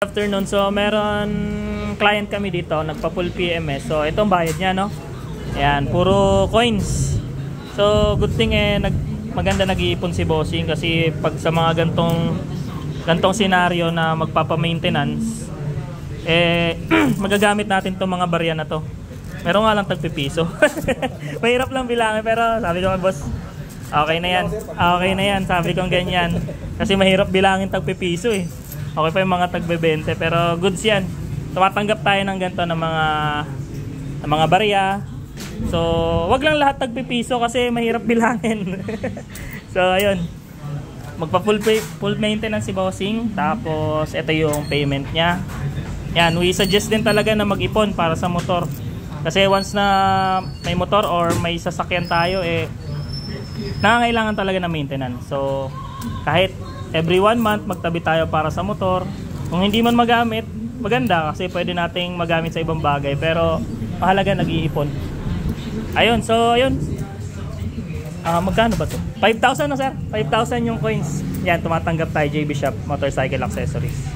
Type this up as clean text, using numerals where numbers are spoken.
Afternoon, so meron client kami dito, nagpa-full PMS. So itong bayad niya, no? Ayan, puro coins. So good thing maganda nag-iipon si bossing kasi pag sa mga gantong senaryo na magpapa-maintenance, magagamit natin tong mga barya na to. Meron nga lang tagpipiso. Mahirap lang bilangin pero sabi ko, boss, okay na yan. Okay na yan, sabi ko ganyan. Kasi mahirap bilangin tagpipiso eh. Okay pa yung mga tagbe-20 pero goods yan. Tumatanggap tayo ng ganito ng mga barya. So, wag lang lahat tagpipiso kasi mahirap bilangin. So, ayun. Full maintenance si bossing. Tapos, ito yung payment niya. Yan, we suggest din talaga na mag-ipon para sa motor. Kasi once na may motor or may sasakyan tayo, nangangailangan talaga ng maintenance. So, kahit every 1 month magtabi tayo para sa motor. Kung hindi man magamit, maganda kasi pwede nating magamit sa ibang bagay, pero mahalaga nag-iipon. Ayun, so ayun. Magkano ba to? 5,000 na sir? 5,000 yung coins. Yan, tumatanggap tayo JB Shop Motorcycle Accessories.